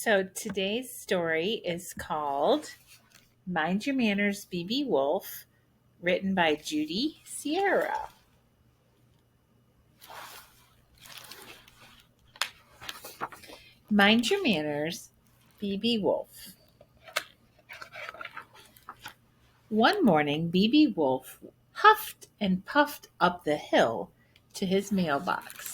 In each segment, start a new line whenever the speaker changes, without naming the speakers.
So today's story is called Mind Your Manners, BB Wolf, written by Judy Sierra. Mind Your Manners, BB Wolf. One morning, BB Wolf huffed and puffed up the hill to his mailbox.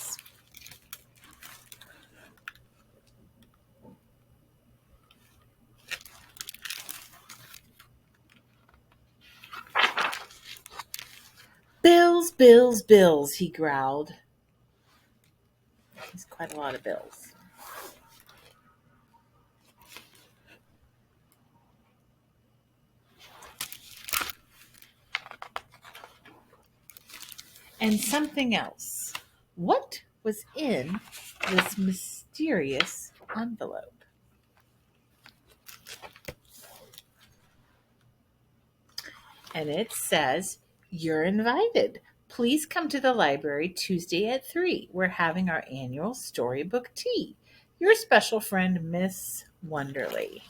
Bills, bills, bills, he growled. There's quite a lot of bills. And something else. What was in this mysterious envelope? And it says, "You're invited. Please come to the library Tuesday at 3. We're having our annual storybook tea. Your special friend, Miss Wonderly."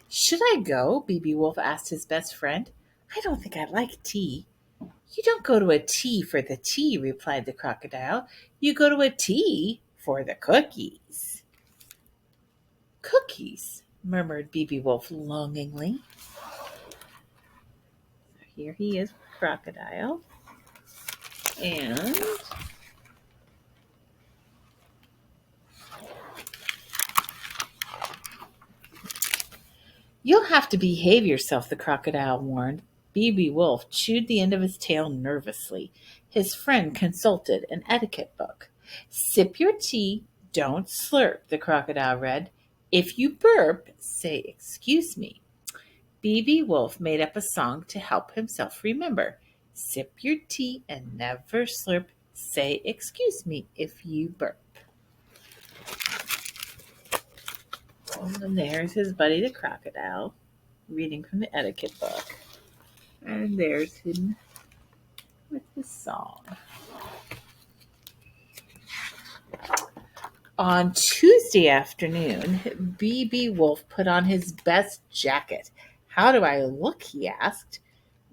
"Should I go?" BB Wolf asked his best friend. "I don't think I like tea." "You don't go to a tea for the tea," replied the crocodile. "You go to a tea for the cookies." "Cookies," murmured BB Wolf longingly. Here he is, crocodile. And "You'll have to behave yourself," the crocodile warned. BB Wolf chewed the end of his tail nervously. His friend consulted an etiquette book. "Sip your tea, don't slurp," the crocodile read. "If you burp, say excuse me." BB Wolf made up a song to help himself remember. "Sip your tea and never slurp. Say excuse me if you burp." And there's his buddy the crocodile reading from the etiquette book. And there's him with his song. On Tuesday afternoon, BB Wolf put on his best jacket. "How do I look?" he asked.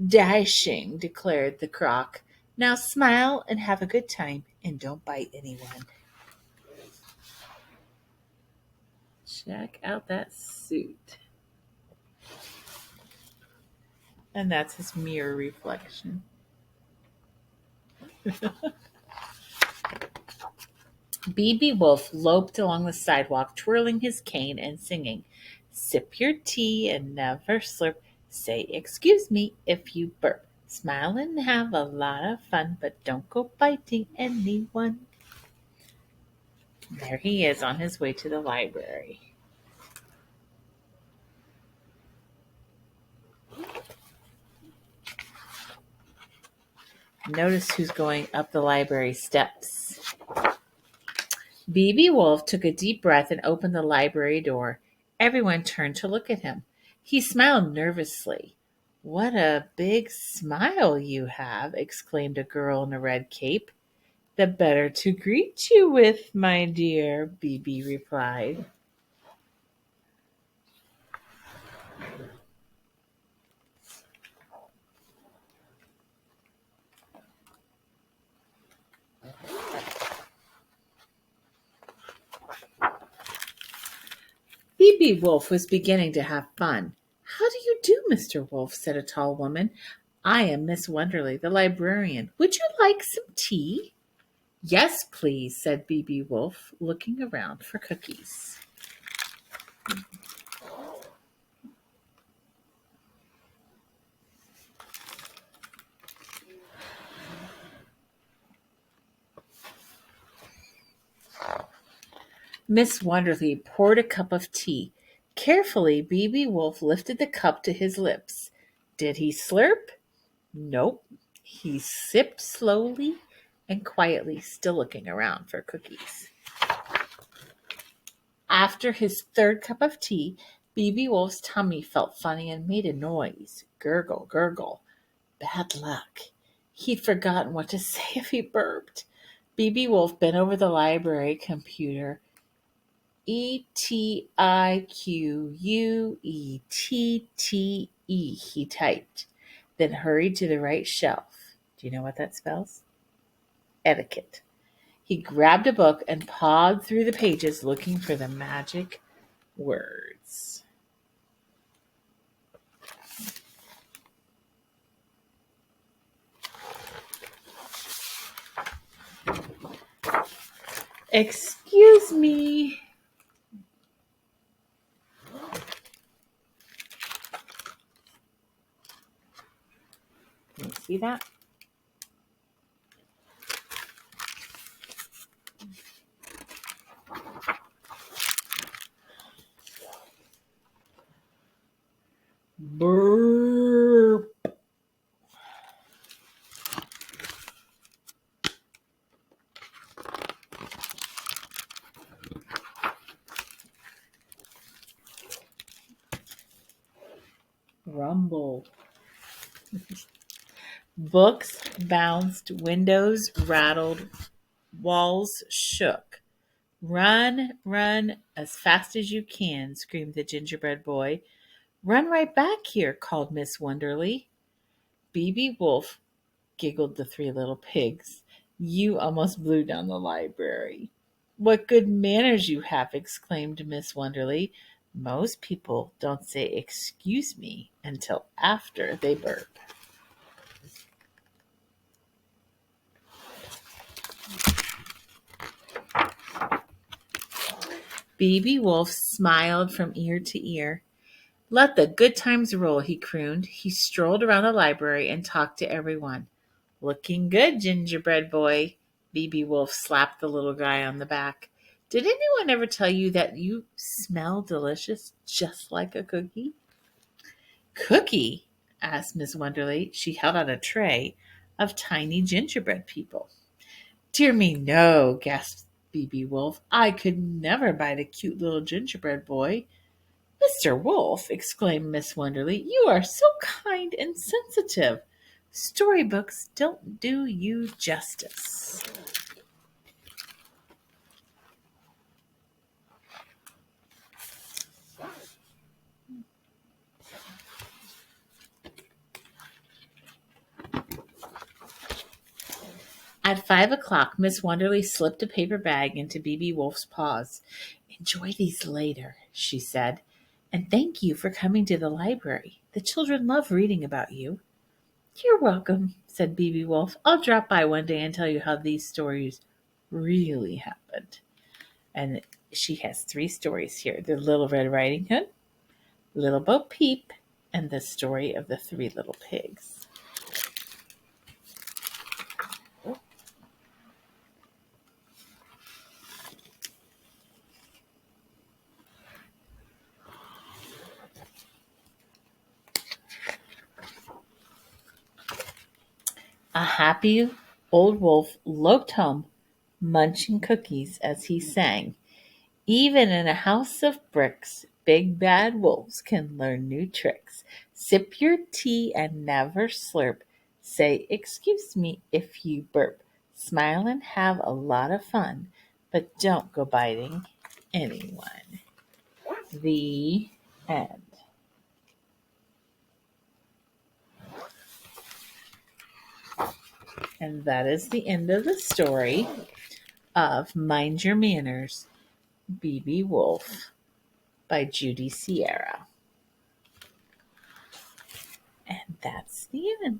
"Dashing," declared the croc. "Now smile and have a good time and don't bite anyone." Check out that suit. And that's his mirror reflection. BB Wolf loped along the sidewalk, twirling his cane and singing, "Sip your tea and never slurp. Say excuse me if you burp. Smile and have a lot of fun, but don't go biting anyone." There he is on his way to the library. Notice who's going up the library steps. BB Wolf took a deep breath and opened the library door. Everyone turned to look at him. He smiled nervously. "What a big smile you have," exclaimed a girl in a red cape. "The better to greet you with, my dear," BB replied. BB Wolf was beginning to have fun. "How do you do, Mr. Wolf?" said a tall woman. "I am Miss Wonderly, the librarian. Would you like some tea?" "Yes, please," said BB Wolf, looking around for cookies. Miss Wonderly poured a cup of tea. Carefully, BB Wolf lifted the cup to his lips. Did he slurp? Nope. He sipped slowly and quietly, still looking around for cookies. After his third cup of tea, BB Wolf's tummy felt funny and made a noise. Gurgle, gurgle. Bad luck. He'd forgotten what to say if he burped. B.B. Wolf bent over the library computer. Etiquette, he typed, then hurried to the right shelf. Do you know what that spells? Etiquette. He grabbed a book and pawed through the pages looking for the magic words. Excuse me. Can you see that? Burp. Rumble. Books bounced, windows rattled, walls shook. Run, run as fast as you can, screamed the gingerbread boy. Run right back here, called Miss Wonderly. B.B. Wolf, giggled the three little pigs. You almost blew down the library. What good manners you have, exclaimed Miss Wonderly. Most people don't say excuse me until after they burp. B.B. Wolf smiled from ear to ear. Let the good times roll, he crooned. He strolled around the library and talked to everyone. Looking good, gingerbread boy. B.B. Wolf slapped the little guy on the back. Did anyone ever tell you that you smell delicious just like a cookie? Cookie? Asked Miss Wonderly. She held out a tray of tiny gingerbread people. Dear me, no, gasped B.B. Wolf. I could never bite a cute little gingerbread boy. Mr. Wolf, exclaimed Miss Wonderly, you are so kind and sensitive. Storybooks don't do you justice. At 5 o'clock, Miss Wonderly slipped a paper bag into B.B. Wolf's paws. Enjoy these later, she said, and thank you for coming to the library. The children love reading about you. You're welcome, said B.B. Wolf. I'll drop by one day and tell you how these stories really happened. And she has 3 stories here. The Little Red Riding Hood, Little Bo Peep, and the story of the 3 little pigs. A happy old wolf loped home, munching cookies as he sang. Even in a house of bricks, big bad wolves can learn new tricks. Sip your tea and never slurp. Say excuse me if you burp. Smile and have a lot of fun, but don't go biting anyone. The end. And that is the end of the story of Mind Your Manners, B.B. Wolf by Judy Sierra. And that's the end.